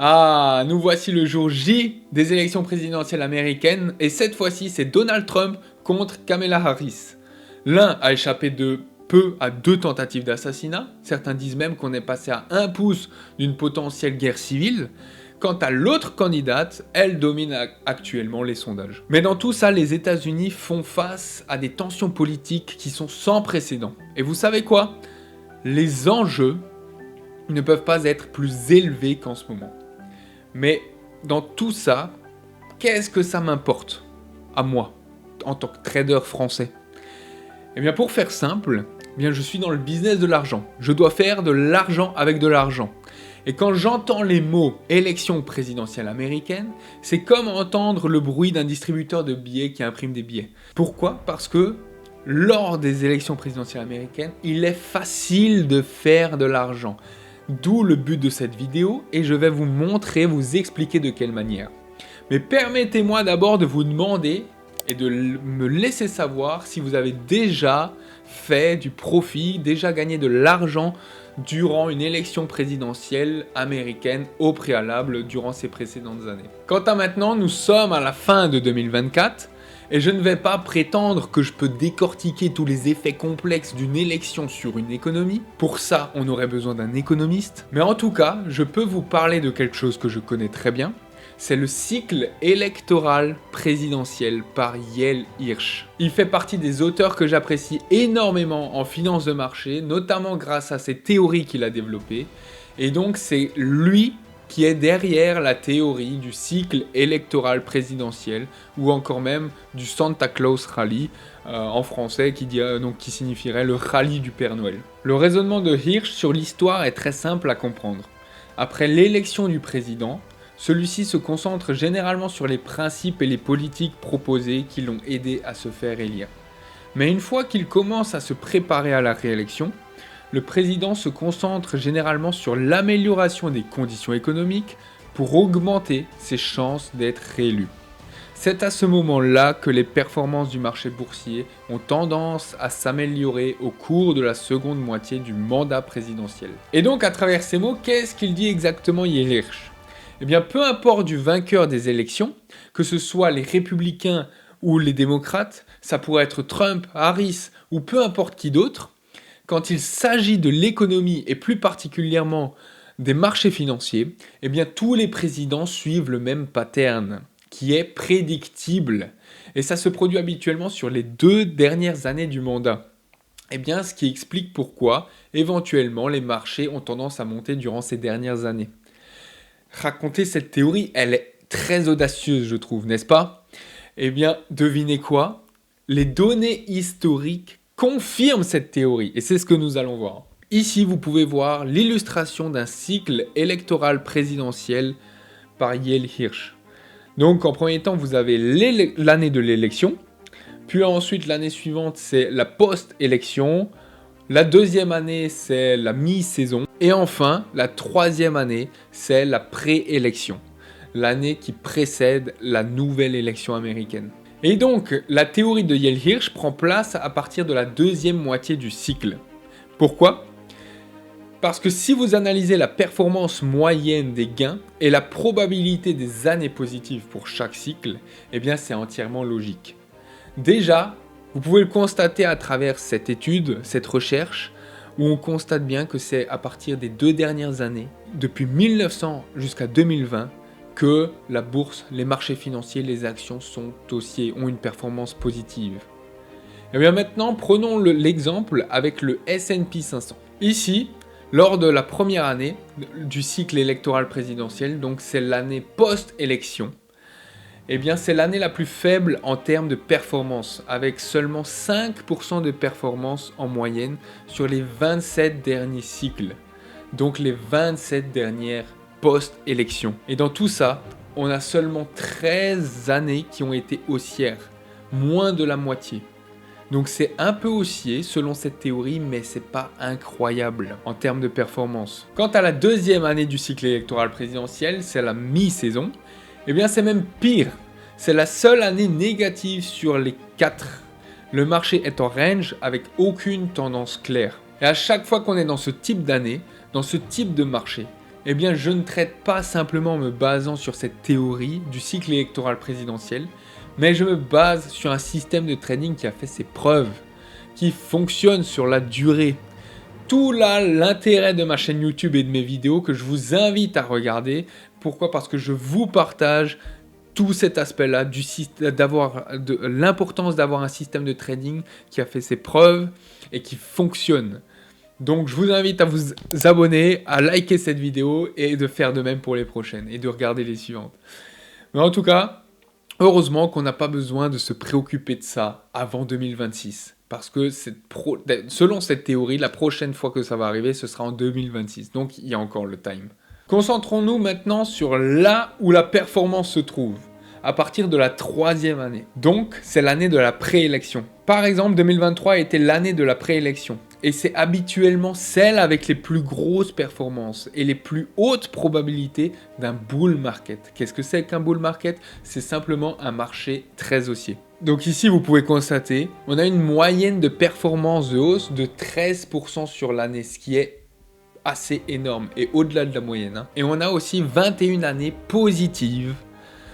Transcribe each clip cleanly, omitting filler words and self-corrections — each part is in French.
Ah, nous voici le jour J des élections présidentielles américaines et cette fois-ci c'est Donald Trump contre Kamala Harris. L'un a échappé de peu à 2 tentatives d'assassinat, certains disent même qu'on est passé à 1 pouce d'une potentielle guerre civile. Quant à l'autre candidate, elle domine actuellement les sondages. Mais dans tout ça, les États-Unis font face à des tensions politiques qui sont sans précédent. Et vous savez quoi? Les enjeux ne peuvent pas être plus élevés qu'en ce moment. Mais dans tout ça, qu'est-ce que ça m'importe à moi, en tant que trader français? Eh bien pour faire simple, je suis dans le business de l'argent. Je dois faire de l'argent avec de l'argent. Et quand j'entends les mots élection présidentielle américaine, c'est comme entendre le bruit d'un distributeur de billets qui imprime des billets. Pourquoi? Parce que lors des élections présidentielles américaines, il est facile de faire de l'argent. D'où le but de cette vidéo et je vais vous montrer, vous expliquer de quelle manière. Mais permettez-moi d'abord de vous demander et de me laisser savoir si vous avez déjà fait du profit, déjà gagné de l'argent durant une élection présidentielle américaine au préalable durant ces précédentes années. Quant à maintenant, nous sommes à la fin de 2024 et je ne vais pas prétendre que je peux décortiquer tous les effets complexes d'une élection sur une économie. Pour ça, on aurait besoin d'un économiste. Mais en tout cas, je peux vous parler de quelque chose que je connais très bien. C'est le cycle électoral présidentiel par Yale Hirsch. Il fait partie des auteurs que j'apprécie énormément en finance de marché, notamment grâce à ses théories qu'il a développées. Et donc c'est lui qui est derrière la théorie du cycle électoral présidentiel ou encore même du Santa Claus Rally en français qui signifierait le rallye du Père Noël. Le raisonnement de Hirsch sur l'histoire est très simple à comprendre. Après l'élection du président, celui-ci se concentre généralement sur les principes et les politiques proposées qui l'ont aidé à se faire élire. Mais une fois qu'il commence à se préparer à la réélection, le président se concentre généralement sur l'amélioration des conditions économiques pour augmenter ses chances d'être réélu. C'est à ce moment-là que les performances du marché boursier ont tendance à s'améliorer au cours de la seconde moitié du mandat présidentiel. Et donc à travers ces mots, qu'est-ce qu'il dit exactement Yale Hirsch? Eh bien, peu importe du vainqueur des élections, que ce soit les républicains ou les démocrates, ça pourrait être Trump, Harris ou peu importe qui d'autre, quand il s'agit de l'économie et plus particulièrement des marchés financiers, eh bien tous les présidents suivent le même pattern, qui est prédictible. Et ça se produit habituellement sur les 2 dernières années du mandat. Eh bien, ce qui explique pourquoi, éventuellement, les marchés ont tendance à monter durant ces dernières années. Raconter cette théorie, elle est très audacieuse, je trouve, n'est-ce pas? Eh bien, devinez quoi? Les données historiques confirment cette théorie, et c'est ce que nous allons voir. Ici, vous pouvez voir l'illustration d'un cycle électoral présidentiel par Yale Hirsch. Donc, en premier temps, vous avez l'année de l'élection, puis ensuite, l'année suivante, c'est la post-élection, la deuxième année, c'est la mi-saison. Et enfin, la troisième année, c'est la préélection. L'année qui précède la nouvelle élection américaine. Et donc, la théorie de Yale Hirsch prend place à partir de la deuxième moitié du cycle. Pourquoi? Parce que si vous analysez la performance moyenne des gains et la probabilité des années positives pour chaque cycle, eh bien c'est entièrement logique. Déjà, vous pouvez le constater à travers cette étude, cette recherche, où on constate bien que c'est à partir des 2 dernières années, depuis 1900 jusqu'à 2020, que la bourse, les marchés financiers, les actions ont une performance positive. Et bien maintenant, prenons l'exemple avec le S&P 500. Ici, lors de la première année du cycle électoral présidentiel, donc c'est l'année post-élection, eh bien c'est l'année la plus faible en termes de performance, avec seulement 5% de performance en moyenne sur les 27 derniers cycles, donc les 27 dernières post-élection. Et dans tout ça, on a seulement 13 années qui ont été haussières, moins de la moitié. Donc c'est un peu haussier selon cette théorie, mais c'est pas incroyable en termes de performance. Quant à la deuxième année du cycle électoral présidentiel, c'est la mi-saison, eh bien c'est même pire. C'est la seule année négative sur les 4. Le marché est en range avec aucune tendance claire. Et à chaque fois qu'on est dans ce type d'année, dans ce type de marché, eh bien je ne traite pas simplement en me basant sur cette théorie du cycle électoral présidentiel, mais je me base sur un système de trading qui a fait ses preuves, qui fonctionne sur la durée. Tout là, l'intérêt de ma chaîne YouTube et de mes vidéos que je vous invite à regarder. Pourquoi ? Parce que je vous partage tout cet aspect-là, de l'importance d'avoir un système de trading qui a fait ses preuves et qui fonctionne. Donc je vous invite à vous abonner, à liker cette vidéo et de faire de même pour les prochaines et de regarder les suivantes. Mais en tout cas, heureusement qu'on n'a pas besoin de se préoccuper de ça avant 2026. Parce que selon cette théorie, la prochaine fois que ça va arriver, ce sera en 2026. Donc il y a encore le time. Concentrons-nous maintenant sur là où la performance se trouve, à partir de la 3e année. Donc c'est l'année de la préélection. Par exemple, 2023 était l'année de la préélection. Et c'est habituellement celle avec les plus grosses performances et les plus hautes probabilités d'un bull market. Qu'est-ce que c'est qu'un bull market ? C'est simplement un marché très haussier. Donc ici, vous pouvez constater, on a une moyenne de performance de hausse de 13% sur l'année, ce qui est assez énorme et au-delà de la moyenne. Et on a aussi 21 années positives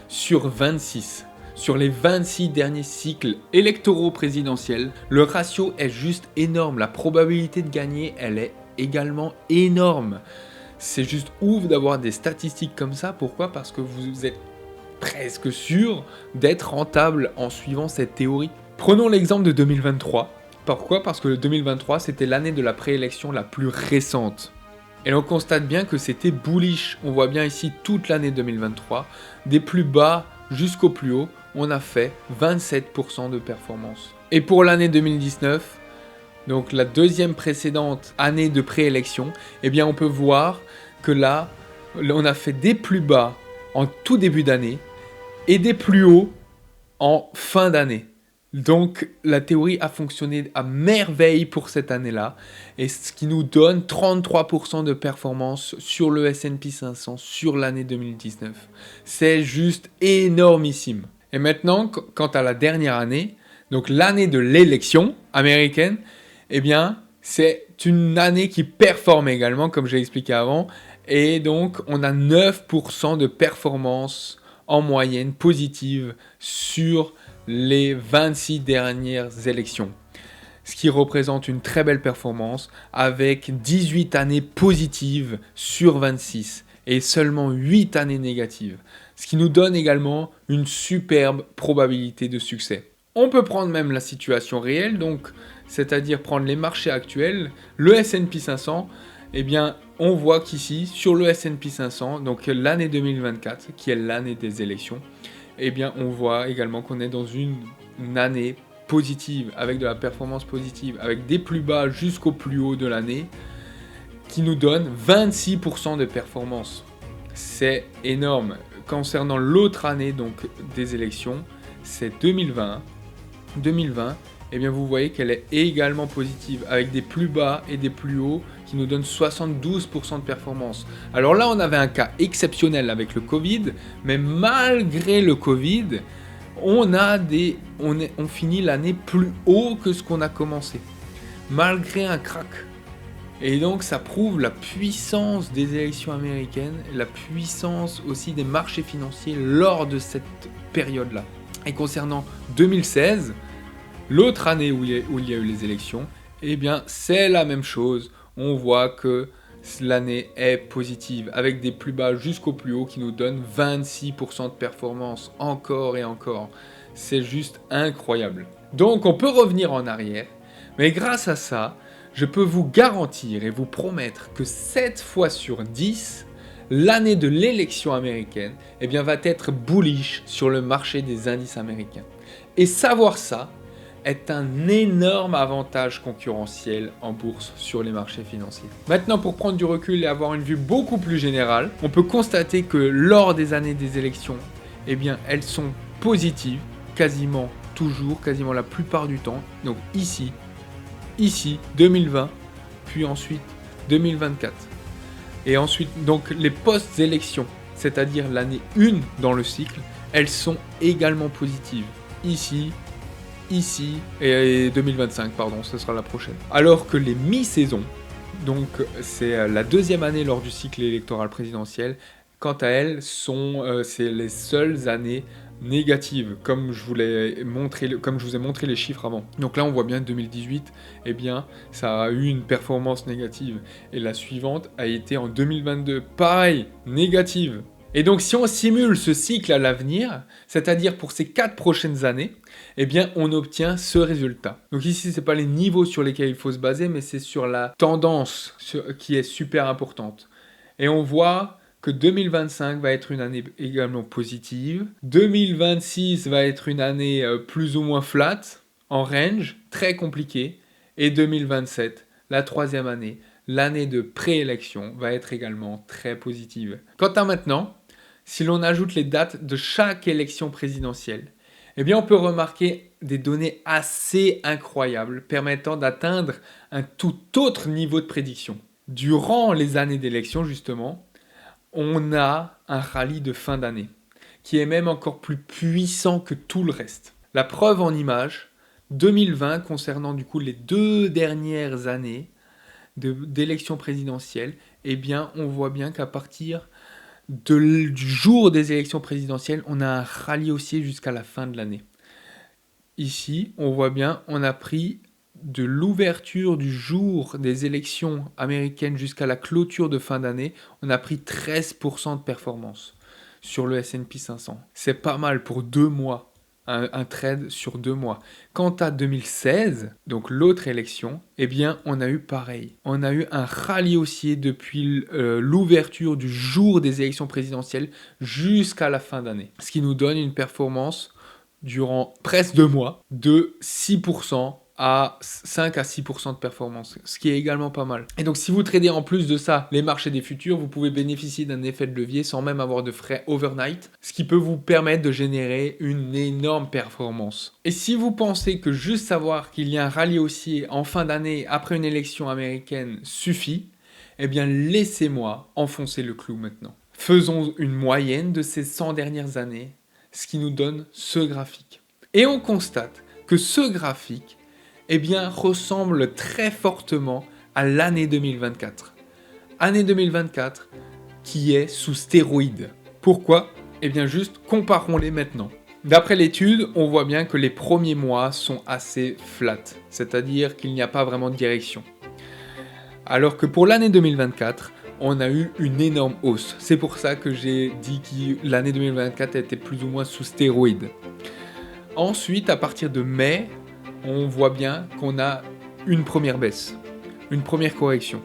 sur 26. Sur les 26 derniers cycles électoraux présidentiels, le ratio est juste énorme. La probabilité de gagner, elle est également énorme. C'est juste ouf d'avoir des statistiques comme ça. Pourquoi ? Parce que vous êtes presque sûr d'être rentable en suivant cette théorie. Prenons l'exemple de 2023. Pourquoi ? Parce que le 2023, c'était l'année de la préélection la plus récente. Et on constate bien que c'était bullish. On voit bien ici toute l'année 2023, des plus bas jusqu'au plus haut, on a fait 27% de performance. Et pour l'année 2019, donc la deuxième précédente année de préélection, eh bien on peut voir que là, on a fait des plus bas en tout début d'année et des plus hauts en fin d'année. Donc la théorie a fonctionné à merveille pour cette année-là, et ce qui nous donne 33% de performance sur le S&P 500 sur l'année 2019. C'est juste énormissime. Et maintenant, quant à la dernière année, donc l'année de l'élection américaine, eh bien c'est une année qui performe également, comme j'ai expliqué avant, et donc on a 9% de performance en moyenne positive sur les 26 dernières élections, ce qui représente une très belle performance avec 18 années positives sur 26 et seulement 8 années négatives, ce qui nous donne également une superbe probabilité de succès. On peut prendre même la situation réelle, donc c'est-à-dire prendre les marchés actuels, le S&P 500, eh bien on voit qu'ici sur le S&P 500, donc l'année 2024 qui est l'année des élections, eh bien on voit également qu'on est dans une année positive, avec de la performance positive, avec des plus bas jusqu'au plus haut de l'année, qui nous donne 26% de performance. C'est énorme. Concernant l'autre année donc des élections, c'est 2020. 2020, eh bien vous voyez qu'elle est également positive, avec des plus bas et des plus hauts, qui nous donnent 72% de performance. Alors là, on avait un cas exceptionnel avec le Covid, mais malgré le Covid, on finit l'année plus haut que ce qu'on a commencé, malgré un crack. Et donc ça prouve la puissance des élections américaines, la puissance aussi des marchés financiers lors de cette période-là. Et concernant 2016, l'autre année où il y a eu les élections, eh bien c'est la même chose. On voit que l'année est positive, avec des plus bas jusqu'au plus haut qui nous donnent 26% de performance, encore et encore. C'est juste incroyable. Donc on peut revenir en arrière, mais grâce à ça, je peux vous garantir et vous promettre que 7 fois sur 10, l'année de l'élection américaine eh bien, va être bullish sur le marché des indices américains. Et savoir ça est un énorme avantage concurrentiel en bourse sur les marchés financiers. Maintenant, pour prendre du recul et avoir une vue beaucoup plus générale, on peut constater que lors des années des élections, eh bien, elles sont positives, quasiment toujours, quasiment la plupart du temps. Donc ici 2020, puis ensuite 2024. Et ensuite, donc les post-élections, c'est-à-dire l'année 1 dans le cycle, elles sont également positives. Ici, et 2025, pardon, ce sera la prochaine. Alors que les mi-saisons, donc c'est la deuxième année lors du cycle électoral présidentiel. Quant à elles, c'est les seules années négatives, comme je vous ai montré les chiffres avant. Donc là, on voit bien que 2018, eh bien, ça a eu une performance négative. Et la suivante a été en 2022, pareil, négative. Et donc, si on simule ce cycle à l'avenir, c'est-à-dire pour ces 4 prochaines années, eh bien, on obtient ce résultat. Donc ici, ce n'est pas les niveaux sur lesquels il faut se baser, mais c'est sur la tendance qui est super importante. Et on voit que 2025 va être une année également positive. 2026 va être une année plus ou moins flat, en range, très compliquée. Et 2027, la troisième année, l'année de préélection, va être également très positive. Quant à maintenant, si l'on ajoute les dates de chaque élection présidentielle, eh bien on peut remarquer des données assez incroyables permettant d'atteindre un tout autre niveau de prédiction. Durant les années d'élection, justement, on a un rallye de fin d'année qui est même encore plus puissant que tout le reste. La preuve en image, 2020 concernant du coup les 2 dernières années d'élection présidentielle, eh bien on voit bien qu'à partir du jour des élections présidentielles, on a un rallye haussier jusqu'à la fin de l'année. Ici, on voit bien, on a pris de l'ouverture du jour des élections américaines jusqu'à la clôture de fin d'année, on a pris 13% de performance sur le S&P 500. C'est pas mal pour 2 mois, un trade sur 2 mois. Quant à 2016, donc l'autre élection, eh bien on a eu pareil. On a eu un rallye haussier depuis l'ouverture du jour des élections présidentielles jusqu'à la fin d'année. Ce qui nous donne une performance durant presque 2 mois de 6% à 5 à 6% de performance, ce qui est également pas mal. Et donc si vous tradez en plus de ça les marchés des futurs, vous pouvez bénéficier d'un effet de levier sans même avoir de frais overnight, ce qui peut vous permettre de générer une énorme performance. Et si vous pensez que juste savoir qu'il y a un rallye haussier en fin d'année après une élection américaine suffit, eh bien laissez-moi enfoncer le clou maintenant. Faisons une moyenne de ces 100 dernières années, ce qui nous donne ce graphique. Et on constate que ce graphique eh bien, ressemble très fortement à l'année 2024. Année 2024 qui est sous stéroïdes. Pourquoi ? Eh bien, juste comparons-les maintenant. D'après l'étude, on voit bien que les premiers mois sont assez flat, c'est-à-dire qu'il n'y a pas vraiment de direction. Alors que pour l'année 2024, on a eu une énorme hausse. C'est pour ça que j'ai dit que l'année 2024 était plus ou moins sous stéroïdes. Ensuite, à partir de mai, on voit bien qu'on a une première baisse, une première correction.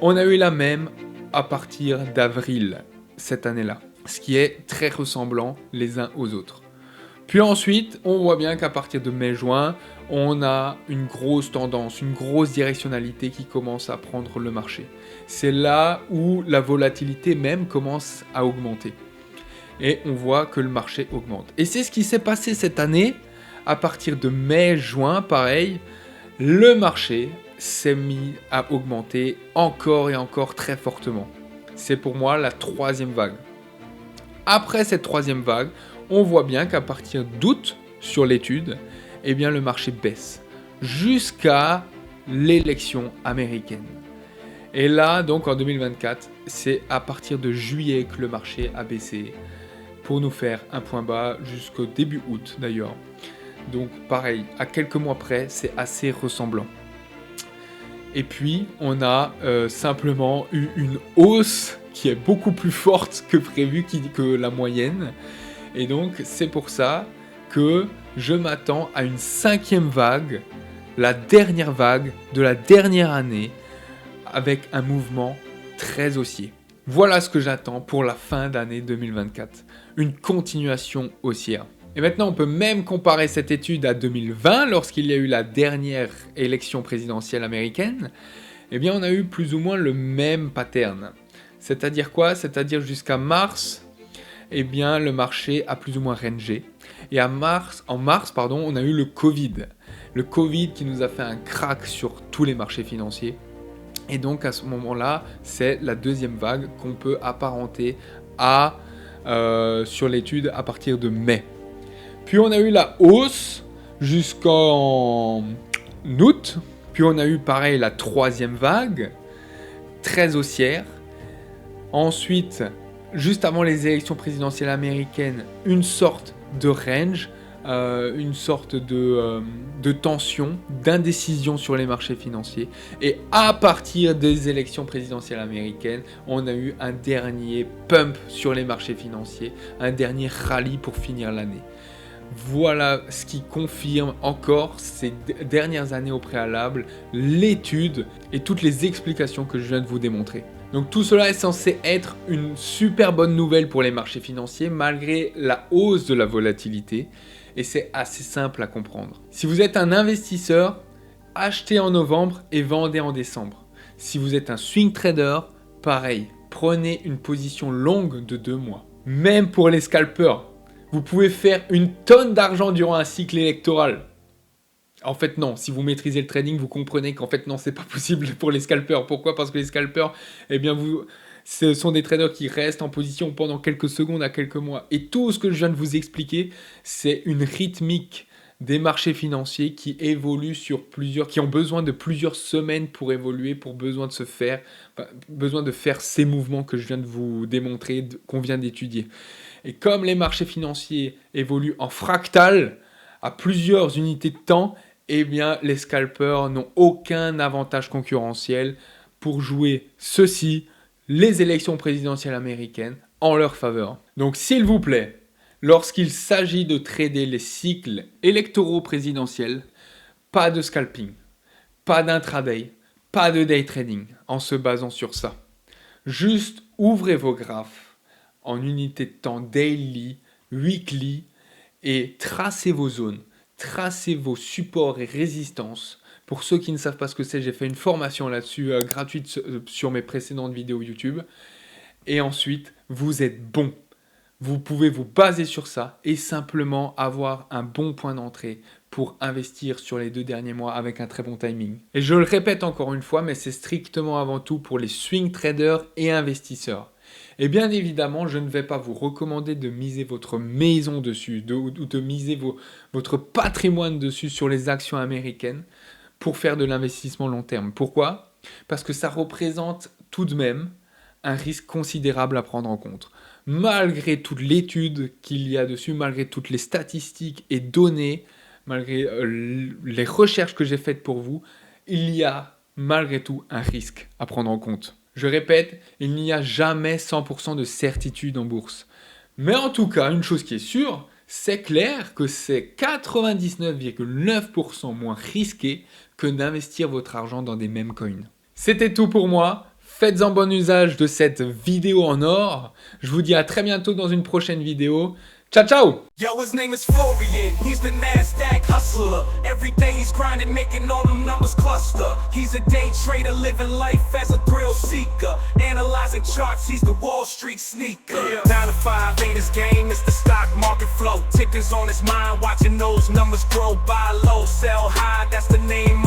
On a eu la même à partir d'avril, cette année-là, ce qui est très ressemblant les uns aux autres. Puis ensuite, on voit bien qu'à partir de mai-juin, on a une grosse tendance, une grosse directionnalité qui commence à prendre le marché. C'est là où la volatilité même commence à augmenter. Et on voit que le marché augmente. Et c'est ce qui s'est passé cette année. À partir de mai-juin, pareil, le marché s'est mis à augmenter encore et encore très fortement. C'est pour moi la troisième vague. Après cette troisième vague, on voit bien qu'à partir d'août, sur l'étude, eh bien le marché baisse jusqu'à l'élection américaine. Et là, donc en 2024, c'est à partir de juillet que le marché a baissé pour nous faire un point bas jusqu'au début août d'ailleurs. Donc pareil, à quelques mois près, c'est assez ressemblant. Et puis, on a simplement eu une hausse qui est beaucoup plus forte que prévu, que la moyenne. Et donc, c'est pour ça que je m'attends à une 5e vague, la dernière vague de la dernière année, avec un mouvement très haussier. Voilà ce que j'attends pour la fin d'année 2024. Une continuation haussière. Et maintenant, on peut même comparer cette étude à 2020, lorsqu'il y a eu la dernière élection présidentielle américaine. Eh bien, on a eu plus ou moins le même pattern. C'est-à-dire quoi ? C'est-à-dire jusqu'à mars, eh bien, le marché a plus ou moins rangé. Et en mars, on a eu le Covid. Le Covid qui nous a fait un crack sur tous les marchés financiers. Et donc, à ce moment-là, c'est la deuxième vague qu'on peut apparenter à, sur l'étude à partir de mai. Puis on a eu la hausse jusqu'en août. Puis on a eu pareil la troisième vague très haussière. Ensuite, juste avant les élections présidentielles américaines, une sorte de range, une sorte de tension, d'indécision sur les marchés financiers. Et à partir des élections présidentielles américaines, on a eu un dernier pump sur les marchés financiers, un dernier rallye pour finir l'année. Voilà ce qui confirme encore ces dernières années au préalable, l'étude et toutes les explications que je viens de vous démontrer. Donc tout cela est censé être une super bonne nouvelle pour les marchés financiers malgré la hausse de la volatilité et c'est assez simple à comprendre. Si vous êtes un investisseur, achetez en novembre et vendez en décembre. Si vous êtes un swing trader, pareil, prenez une position longue de 2 mois. Même pour les scalpers, vous pouvez faire une tonne d'argent durant un cycle électoral. En fait non, si vous maîtrisez le trading, vous comprenez qu'en fait non, c'est pas possible pour les scalpers. Pourquoi ? Parce que les scalpers, eh bien ce sont des traders qui restent en position pendant quelques secondes à quelques mois. Et tout ce que je viens de vous expliquer, c'est une rythmique des marchés financiers qui évoluent qui ont besoin de plusieurs semaines pour évoluer, besoin de faire ces mouvements que je viens de vous démontrer, qu'on vient d'étudier. Et comme les marchés financiers évoluent en fractal, à plusieurs unités de temps, eh bien, les scalpers n'ont aucun avantage concurrentiel pour jouer les élections présidentielles américaines, en leur faveur. Donc, s'il vous plaît, lorsqu'il s'agit de trader les cycles électoraux présidentiels, pas de scalping, pas d'intraday, pas de day trading en se basant sur ça. Juste ouvrez vos graphes en unités de temps daily, weekly et tracez vos zones. Tracez vos supports et résistances. Pour ceux qui ne savent pas ce que c'est, j'ai fait une formation là-dessus gratuite sur mes précédentes vidéos YouTube. Et ensuite, vous êtes bon. Vous pouvez vous baser sur ça et simplement avoir un bon point d'entrée pour investir sur les 2 derniers mois avec un très bon timing. Et je le répète encore une fois, mais c'est strictement avant tout pour les swing traders et investisseurs. Et bien évidemment, je ne vais pas vous recommander de miser votre maison dessus, ou de miser votre patrimoine dessus sur les actions américaines pour faire de l'investissement long terme. Pourquoi ? Parce que ça représente tout de même un risque considérable à prendre en compte. Malgré toute l'étude qu'il y a dessus, malgré toutes les statistiques et données, malgré les recherches que j'ai faites pour vous, il y a malgré tout un risque à prendre en compte. Je répète, il n'y a jamais 100% de certitude en bourse. Mais en tout cas, une chose qui est sûre, c'est clair que c'est 99,9% moins risqué que d'investir votre argent dans des mêmes coins. C'était tout pour moi. Faites-en bon usage de cette vidéo en or. Je vous dis à très bientôt dans une prochaine vidéo. Ciao, ciao! Yo, his name is Florian, he's the NASDAQ hustler. Every day he's grinding, making all them numbers cluster. He's a day trader, living life as a thrill seeker. Analyzing charts, he's the Wall Street sneaker. 9 to 5 ain't his game, it's the stock market flow. Tickers on his mind, watching those numbers grow, buy low, sell high, that's the name.